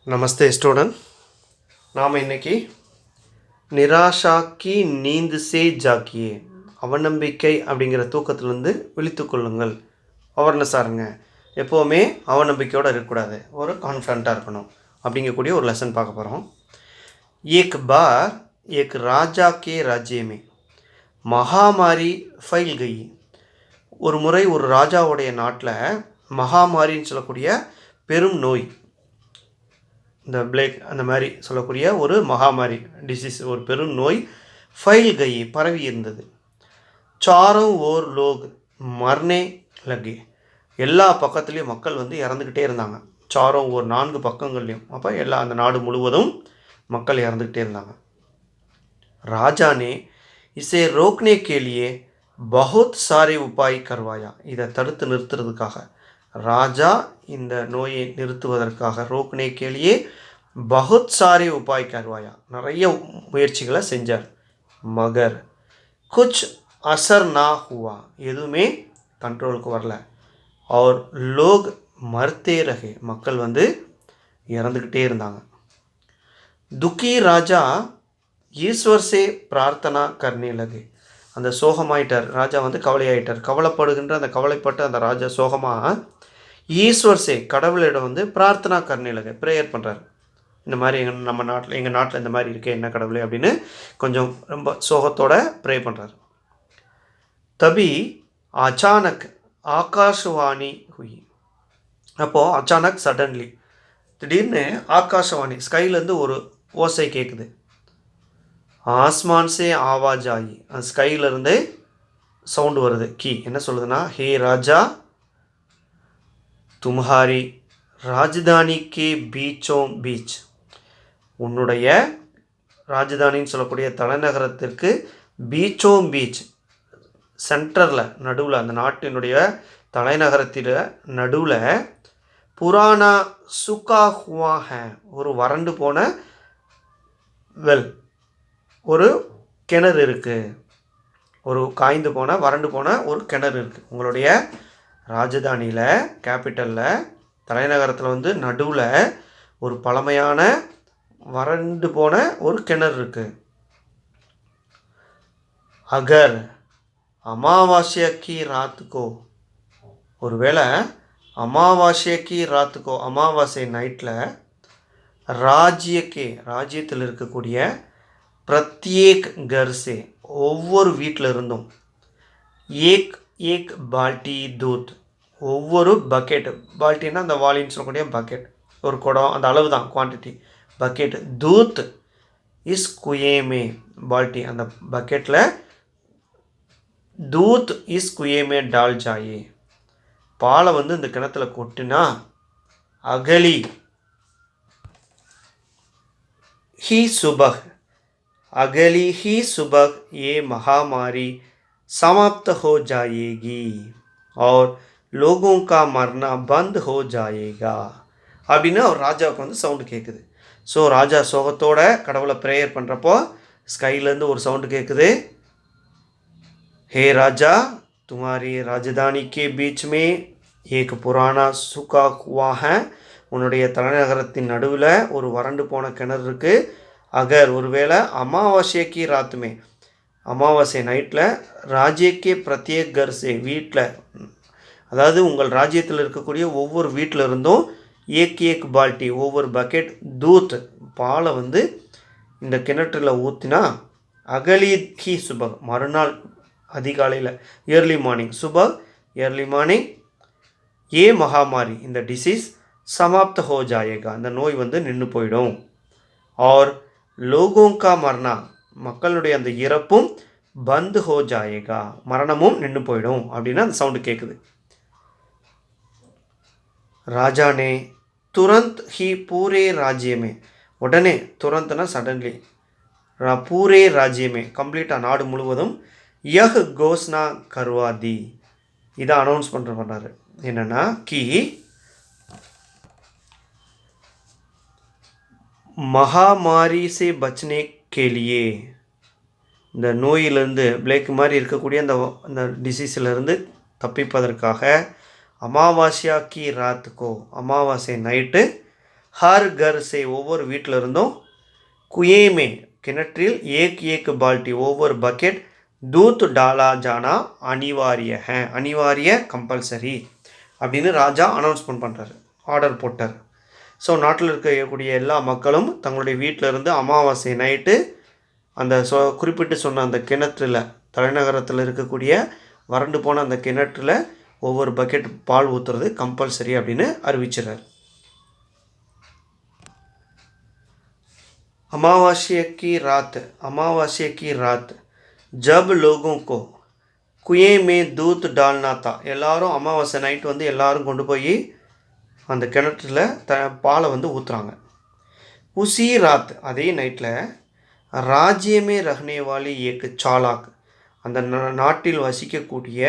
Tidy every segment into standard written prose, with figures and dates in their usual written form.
நமஸ்தே student. நாம் இன்னைக்கு நிராஷாக்கி நீந்து சே ஜாக்கியே, அவநம்பிக்கை அப்படிங்கிற தூக்கத்திலேருந்து விழித்து கொள்ளுங்கள், அவேர்னஸாக இருங்க, எப்போவுமே அவநம்பிக்கையோடு இருக்கக்கூடாது, ஒரு கான்ஃபிடண்ட்டாக இருக்கணும் அப்படிங்கக்கூடிய ஒரு லெசன் பார்க்க போகிறோம். ஏக் பார் ஏக் ராஜா கே ராஜ்யமே மகாமாரி ஃபைல் கை. ஒரு முறை ஒரு ராஜாவுடைய நாட்டில் மகாமாரின்னு சொல்லக்கூடிய பெரும் நோய், இந்த பிளேக் அந்த மாதிரி சொல்லக்கூடிய ஒரு மகாமாரி டிசீஸ், ஒரு பெரும் நோய் ஃபைல் கை பரவி இருந்தது. சாரம் ஓர் லோக் மர்னே லகே, எல்லா பக்கத்துலேயும் மக்கள் இறந்துக்கிட்டே இருந்தாங்க. சாரம் ஓர் 4 பக்கங்கள்லையும், அப்போ அந்த நாடு முழுவதும் மக்கள் இறந்துக்கிட்டே இருந்தாங்க. ராஜா நே இசே ரோக்னே கேலியே பகுத் சாரே உபாய் கர்வாயா, இதை தடுத்து நிறுத்துறதுக்காக ராஜா இந்த நோயை நிறுத்துவதற்காக ரோக்னே கேலியே பகுத் சாரே உபாய் கர்வாயா, நிறைய முயற்சிகளை செஞ்சார். மகர் குச் அசர் நா ஹுவா, எதுவுமே கண்ட்ரோலுக்கு வரல. அவர் லோக் மர்த்தே ரகே, மக்கள் இறந்துக்கிட்டே இருந்தாங்க. துக்கி ராஜா ஈஸ்வர் சே பிரார்த்தனா கர்னே லகே, அந்த சோகமாயிட்டார் ராஜா, கவலையாயிட்டார். கவலைப்படுகின்ற அந்த கவலைப்பட்ட அந்த ராஜா சோகமாக ஈஸ்வர் சே கடவுளிடம் பிரார்த்தனா கர்னே லகே, ப்ரேயர் பண்ணுறார். இந்த மாதிரி எங்கள் நாட்டில் இந்த மாதிரி இருக்கே, என்ன கடவுளே அப்படின்னு கொஞ்சம் ரொம்ப சோகத்தோட ப்ரே பண்ணுறார். தபி அச்சானக் ஆகாஷவாணி ஹுயி, அப்போது அச்சானக் சடன்லி திடீர்னு ஆகாஷவாணி ஸ்கைலேருந்து ஒரு ஓசை கேட்குது. ஆஸ்மான் சே ஆவாஜ் ஆகி, அந்த ஸ்கைலேருந்தே சவுண்டு வருது. கீ என்ன சொல்லுதுன்னா, ஹே ராஜா தும்ஹாரி ராஜதானி கே பீச்சோம் பீச், உன்னுடைய ராஜதானின்னு சொல்லக்கூடிய தலைநகரத்திற்கு பீச்சோம் பீச் சென்டரில் நடுவில், அந்த நாட்டினுடைய தலைநகரத்தில் நடுவில் புராணா சுக்கா ஹுவா ஹே, ஒரு வறண்டு போன வெல், ஒரு கிணறு இருக்குது, ஒரு காய்ந்து போன வறண்டு போன ஒரு கிணறு இருக்குது. உங்களுடைய ராஜதானியில் கேபிட்டலில் தலைநகரத்தில் நடுவில் ஒரு பழமையான வறண்டு போன ஒரு கிணறு இருக்குது. அகர் அமாவாஸ்யக்கி ராத்துக்கோ, ஒருவேளை அமாவாஸ்யக்கி ராத்துக்கோ, அமாவாசை நைட்டில் ராஜ்யத்தில் இருக்கக்கூடிய பிரத்யேக் கர்சே, ஒவ்வொரு வீட்டில் இருந்தும் ஏக் ஏக் பால்டி தூத், ஒவ்வொரு பக்கெட், பால்ட்டின்னா அந்த வாளின்னு சொல்லக்கூடிய பக்கெட், ஒரு குடம், அந்த அளவு தான் குவான்டிட்டி, பக்கெட் தூத் இஸ் குயேமே பால்ட்டி, அந்த பக்கெட்டில் தூத் இஸ் குயேமே டால் ஜாயே, பாலை இந்த கிணத்துல கொட்டினா அகலி ஹி சுபஹ், अगली ही सुबह ये महामारी समाप्त हो जाएगी और लोगों का मरना बंद हो जाएगा அப்படின்னு அவர் ராஜாவுக்கு சவுண்டு கேட்குது. ஸோ ராஜா சோகத்தோட கடவுளை ப்ரேயர் பண்ணுறப்போ ஸ்கைலேருந்து ஒரு சவுண்டு கேட்குது. ஹே ராஜா துமாரி ராஜதானி கே பீச் மே ஏக் புராணா சுக்கா ஹுவா ஹை, உன்னுடைய தலைநகரத்தின் நடுவில் ஒரு வறண்டு போன கிணறு இருக்குது. அகர் ஒருவேளை அமாவாசைக்கு ராத்துமே, அமாவாசை நைட்டில் ராஜ்யக்கே பிரத்யேக் கர்சே, வீட்டில், அதாவது உங்கள் ராஜ்யத்தில் இருக்கக்கூடிய ஒவ்வொரு வீட்டில் இருந்தும் ஏக் ஏக் பால்ட்டி, ஒவ்வொரு பக்கெட் தூத் பாலை இந்த கிணற்றில் ஊற்றினா அகலி ஹி சுபக், மறுநாள் அதிகாலையில், ஏர்லி மார்னிங், சுபக் ஏர்லி மார்னிங், ஏ மகாமாரி இந்த டிசீஸ் சமாப்த ஹோ ஜாயேகா, அந்த நோய் நின்று போயிடும். ஆர் லோகோங்கா மரணா, மக்களுடைய அந்த இறப்பும் பந்து ஹோ ஜாயேகா, மரணமும் நின்று போயிடும் அப்படின்னு அந்த சவுண்டு கேட்குது. ராஜானே துரந்த் ஹி பூரே ராஜ்யமே, உடனே துரந்த்னா சடன்லி, பூரே ராஜ்யமே கம்ப்ளீட்டாக நாடு முழுவதும் யஹ் கோஸ்னா கர்வாதி, இதை அனௌன்ஸ் பண்ணுறாரு. என்னென்னா கி மகாமாரி சே பச்னே கேலியே, இந்த நோயிலிருந்து பிளேக் மாதிரி இருக்கக்கூடிய அந்த டிசீஸிலிருந்து தப்பிப்பதற்காக அமாவாஸ்யா கி ராத்துக்கோ, அமாவாசை நைட்டு ஹர் கர் சே ஒவ்வொரு வீட்டில் இருந்தும், குயேமே கிணற்றில் ஏக் ஏக் பால்டி ஒவ்வொரு பக்கெட், தூத் டாலா ஜானா அனிவாரிய அனிவாரிய கம்பல்சரி அப்படின்னு ராஜா அனௌன்ஸ்மெண்ட் பண்ணுறாரு, ஆர்டர் போட்டார். ஸோ நாட்டில் இருக்கக்கூடிய எல்லா மக்களும் தங்களுடைய வீட்டில் இருந்து அமாவாசை நைட்டு அந்த குறிப்பிட்டு சொன்ன அந்த கிணற்றில், தலைநகரத்தில் இருக்கக்கூடிய வறண்டு போன அந்த கிணற்றில் ஒவ்வொரு பக்கெட் பால் ஊற்றுறது கம்பல்சரி அப்படின்னு அறிவிச்சிடுறார். अमावस्या की रात जब लोगों को कुएं में दूध डालना था, எல்லாரும் அமாவாசை நைட் வந்து எல்லாரும் கொண்டு போய் அந்த கிணற்றில் பாலை வந்து ஊற்றுறாங்க. உசி ராத் அதே நைட்டில் ராஜ்யமே ரஹ்னேவாலி ஏக் சாலாக் அந்த நாட்டில் வசிக்கக்கூடிய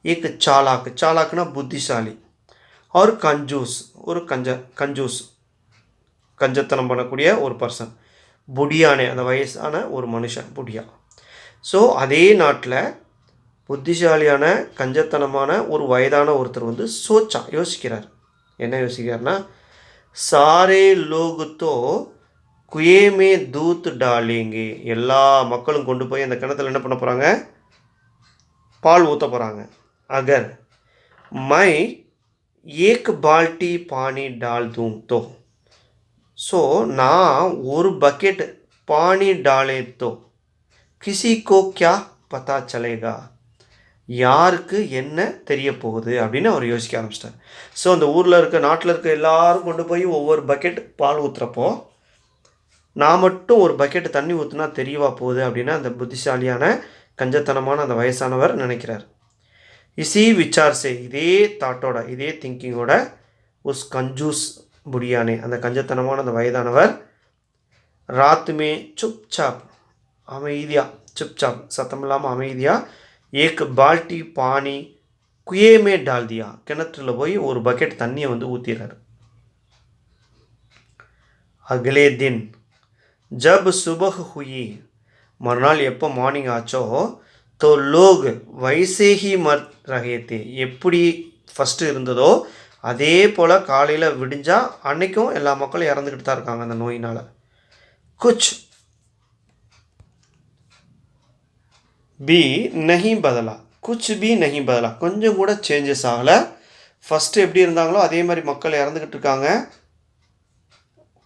ஏக் சாலாக்குனா புத்திசாலி, அவர் கஞ்சூஸ் ஒரு கஞ்சூஸ் கஞ்சத்தனம் பண்ணக்கூடிய ஒரு பர்சன், புடியானே அந்த வயசான ஒரு மனுஷன் புடியா. ஸோ அதே நாட்டில் புத்திசாலியான கஞ்சத்தனமான ஒரு வயதான ஒருத்தர் வந்து யோசிக்கிறார். என்ன யோசிக்கிறார்னா, சாரே லோகுத்தோ குயேமே தூத் டாலேங்கே, எல்லா மக்களும் கொண்டு போய் அந்த கிணத்துல என்ன பண்ண போகிறாங்க, பால் ஊற்ற போகிறாங்க. அகர் மை ஏக் பால்டி பானி டால் தூம் தோ, ஸோ நான் ஒரு பக்கெட் பானி டாலே தோ கிசி கோ கியா பத்தா சலேகா, யாருக்கு என்ன தெரிய போகுது அப்படின்னு அவர் யோசிக்க ஆரம்பிச்சிட்டார். ஸோ அந்த ஊரில் நாட்டில் இருக்க எல்லாரும் கொண்டு போய் ஒவ்வொரு பக்கெட் பால் ஊற்றுறப்போ நான் மட்டும் ஒரு பக்கெட்டு தண்ணி ஊற்றுனா தெரியவா போகுது அப்படின்னு அந்த புத்திசாலியான கஞ்சத்தனமான அந்த வயசானவர் நினைக்கிறார். இசி விசார்சே இதே தாட்டோட இதே திங்கிங்கோட உஸ் கஞ்சூஸ் புடியானே அந்த கஞ்சத்தனமான அந்த வயதானவர் ராத்துமே சுப்சாப் சத்தம் இல்லாமல் அமைதியாக ஏக் பால்டி பானி குயேமே டால் தியா கிணற்றில் போய் ஒரு பக்கெட் தண்ணியை வந்து ஊற்றிடுறாரு. அகலே தின் ஜப் சுபஹ் ஹுயி, மறுநாள் எப்போ மார்னிங் ஆச்சோ, தோ லோக் வைசே ஹி மர் ரஹே தே, எப்படி ஃபஸ்ட்டு இருந்ததோ அதே போல் காலையில் விடிஞ்சால் அன்றைக்கும் எல்லா மக்களும் இறந்துக்கிட்டு தான் இருக்காங்க அந்த நோயினால். குச் பி நஹி பதலா, கொஞ்சம் கூட சேஞ்சஸ் ஆகலை. ஃபஸ்ட்டு எப்படி இருந்தாங்களோ அதே மாதிரி மக்கள் இறந்துக்கிட்டு இருக்காங்க,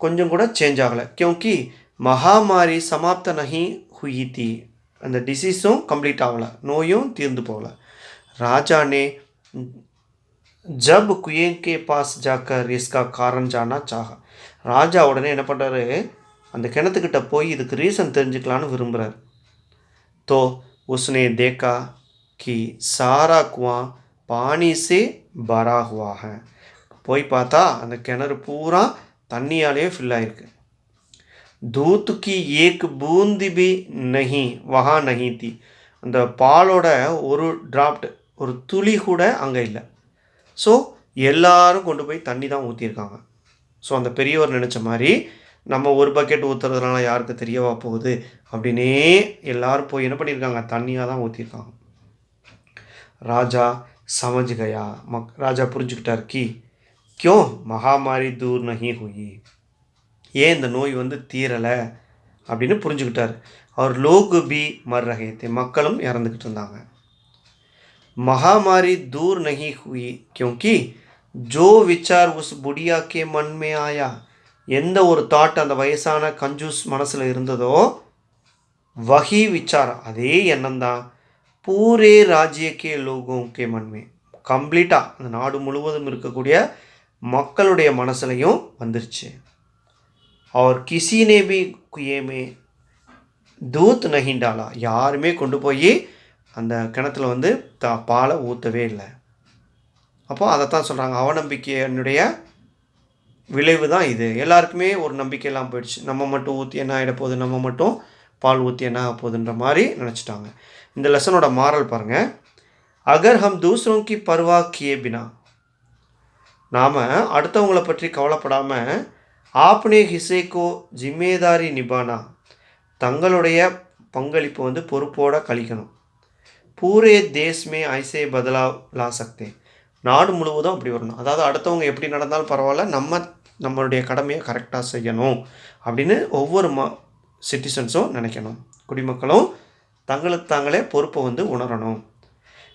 கொஞ்சம் கூட சேஞ்ச் ஆகலை. கியோங்கி மகாமாரி சமாப்த நஹி ஹுயி தி, அந்த டிசீஸும் கம்ப்ளீட் ஆகலை, நோயும் தீர்ந்து போகலை. ராஜானே ஜப் குயேன் கே பாஸ் ஜாக்கர் இஸ்கா காரன் ஜானா சாஹா, ராஜா உடனே என்ன பண்ணுறாரு, அந்த கிணத்துக்கிட்ட போய் இதுக்கு ரீசன் தெரிஞ்சுக்கலான்னு விரும்புகிறார். தோ உஸ்னே தேக்கா கி சாரா குவா பானி சே பரா ஹுவா ஹை, போய் பார்த்தா அந்த கிணறு பூரா தண்ணியாலே ஃபில் ஆகிருக்கு. தூத் கி ஏக் பூந்தி பி நஹி வஹா நஹி தி, அந்த பாலோட ஒரு டிராப்ட் ஒரு துளி கூட அங்கே இல்லை. ஸோ எல்லாரும் கொண்டு போய் தண்ணி தான் ஊற்றிருக்காங்க. ஸோ அந்த பெரியவர் நினச்ச மாதிரி நம்ம ஒரு பக்கெட் ஊற்றுறதுனால யாருக்கு தெரியவா போகுது அப்படின்னே எல்லாரும் போய் என்ன பண்ணியிருக்காங்க, தண்ணியாக தான் ஊற்றிருக்காங்க. ராஜா சமஜ் கயா, ராஜா புரிஞ்சுக்கிட்டார். கியோ மகாமாரி தூர் நஹி ஹுயி, ஏன் இந்த நோய் வந்து தீரலை அப்படின்னு புரிஞ்சுக்கிட்டார். அவர் லோகு பி மர் ரஹே தே, மக்களும் இறந்துக்கிட்டு இருந்தாங்க. महामारी दूर नहीं हुई क्योंकि जो विचार उस बुढ़िया के मन में आया, எந்த ஒரு தாட் அந்த வயசான கஞ்சூஸ் மனசில் இருந்ததோ வஹி விச்சார் அதே எண்ணம் தான் பூரே ராஜ்யக்கே லோகோக்கே மன்மே கம்ப்ளீட்டாக அந்த நாடு முழுவதும் இருக்கக்கூடிய மக்களுடைய மனசுலையும் வந்துருச்சு. அவர் கிசினே பி குயேமே தூத் நஹி டாலா, யாருமே கொண்டு போய் அந்த கிணத்துல வந்து பாலை ஊற்றவே இல்லை. அப்போ அதைத்தான் சொல்கிறாங்க, அவநம்பிக்கையினுடைய விளைவு தான் இது. எல்லாருக்குமே ஒரு நம்பிக்கையெல்லாம் போயிடுச்சு, நம்ம மட்டும் ஊற்றி என்ன ஆகிட போகுது, நம்ம மட்டும் பால் ஊற்றி என்ன ஆக போகுதுன்ற மாதிரி நினச்சிட்டாங்க. இந்த லெசனோட மாரல் பாருங்கள், அகர் ஹம் தூசரோங்கி பர்வா கியே பினா, நாம் அடுத்தவங்களை பற்றி கவலைப்படாமல் ஆப்னே ஹிசேக்கோ ஜிம்மேதாரி நிபானா, தங்களுடைய பங்களிப்பு வந்து பொறுப்போடு கழிக்கணும். பூரே தேஷ்மே ஐசே பதலா லா சக்தே, நாடு முழுவதும் அப்படி வரணும். அதாவது அடுத்தவங்க எப்படி நடந்தாலும் பரவாயில்ல, நம்ம நம்மளுடைய கடமையை கரெக்டாக செய்யணும் அப்படின்னு ஒவ்வொரு சிட்டிசன்ஸும் நினைக்கணும். குடிமக்களும் தங்களுக்கு தாங்களே பொறுப்பை வந்து உணரணும்.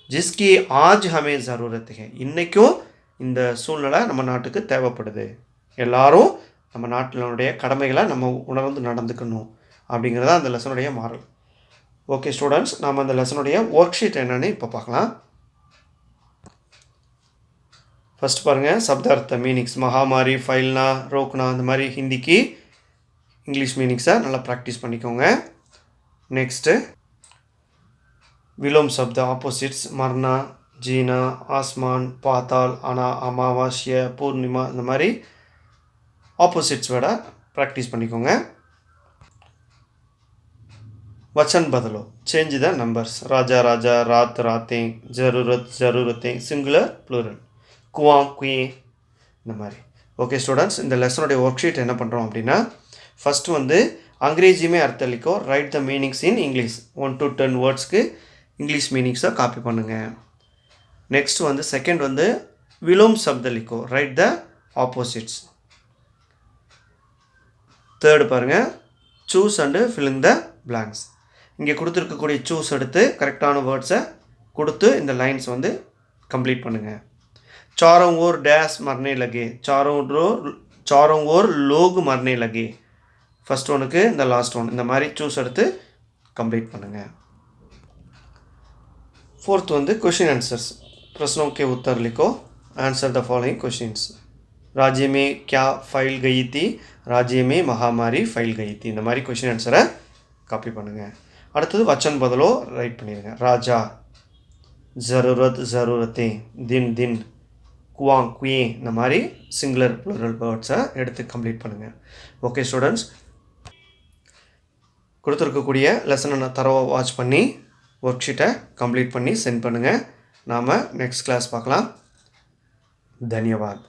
ஜிஸ்கி ஆஜ் ஹமே ஜரூரத் ஹை, இன்றைக்கும் இந்த சூழ்நிலை நம்ம நாட்டுக்கு தேவைப்படுது. எல்லாரும் நம்ம நாட்டினுடைய கடமைகளை நம்ம உணர்ந்து நடந்துக்கணும் அப்படிங்கிறதா அந்த லெசனுடைய மாறல். ஓகே ஸ்டூடெண்ட்ஸ், நாம் அந்த லெசனுடைய ஒர்க் ஷீட் என்னென்னு இப்போ பார்க்கலாம். ஃபஸ்ட் பாருங்கள், சப்தார்த்த மீனிங்ஸ், மகாமாரி, ஃபைல்னா, ரோக்னா, அந்த மாதிரி ஹிந்திக்கு இங்கிலீஷ் மீனிங்ஸை நல்லா ப்ராக்டிஸ் பண்ணிக்கோங்க. நெக்ஸ்ட்டு விலோம் சப்த ஆப்போசிட்ஸ், மர்னா, ஜீனா, ஆஸ்மான், பாத்தால், அனா, அமாவாஸ்ய, பூர்ணிமா, இந்த மாதிரி ஆப்போசிட்ஸ் வேர்டை ப்ராக்டிஸ் பண்ணிக்கோங்க. वचन बदलो, चेंज द नंबर्स, राजा राजा, रात रातें, ज़रूरत ज़रूरतें, सिंगुलर प्लूरल, कुआं कुएं, இந்த மாதிரி. ஓகே ஸ்டூடெண்ட்ஸ், இந்த லெசனுடைய ஒர்க் ஷீட் என்ன பண்ணுறோம் அப்படின்னா, ஃபஸ்ட்டு வந்து அங்கிரேஜியுமே அர்த்தம் லிக்கோ, write the meanings in English. 1 to 10 வேர்ட்ஸ்க்கு இங்கிலீஷ் மீனிங்ஸை காப்பி பண்ணுங்கள். நெக்ஸ்ட் வந்து செகண்ட் வந்து விலோம் சப்த லிக்கோ, ரைட் த ஆப்போசிட்ஸ். தேர்டு பாருங்கள், choose and filling the blanks. இங்கே கொடுத்துருக்கக்கூடிய சூஸ் எடுத்து கரெக்டான வேர்ட்ஸை கொடுத்து இந்த லைன்ஸ் வந்து கம்ப்ளீட் பண்ணுங்கள். चारों ओर डैश मरने लगे, चारों ओर लोग मरने लगे. फर्स्ट ஒனுக்கு இந்த லாஸ்ட் ஒன், இந்த மாதிரி சூஸ் எடுத்து கம்ப்ளீட் பண்ணுங்கள். फोर्थ வந்து क्वेश्चन आंसर्स, प्रश्नों के उत्तर लिखो, आंसर द फॉलोइंग क्वेश्चंस. राज्य में क्या फैल गई थी, राज्य में महामारी फैल गई थी. இந்த மாதிரி क्वेश्चन आंसரை காப்பி பண்ணுங்கள். அடுத்தது வச்சன் பதலோ ரைட் பண்ணிடுங்க. ராஜா, ஜரூரத் ஜரூரத்தே, தின் தின், குவாங் குயே, இந்த மாதிரி சிங்குலர் ப்ளூரல் வேர்ட்ஸை எடுத்து கம்ப்ளீட் பண்ணுங்கள். ஓகே ஸ்டூடெண்ட்ஸ், கொடுத்துருக்கக்கூடிய லெசனை நான் தரவாக வாட்ச் பண்ணி ஒர்க் ஷீட்டை கம்ப்ளீட் பண்ணி சென்ட் பண்ணுங்கள். நாம் நெக்ஸ்ட் கிளாஸ் பார்க்கலாம். தன்யவாத்.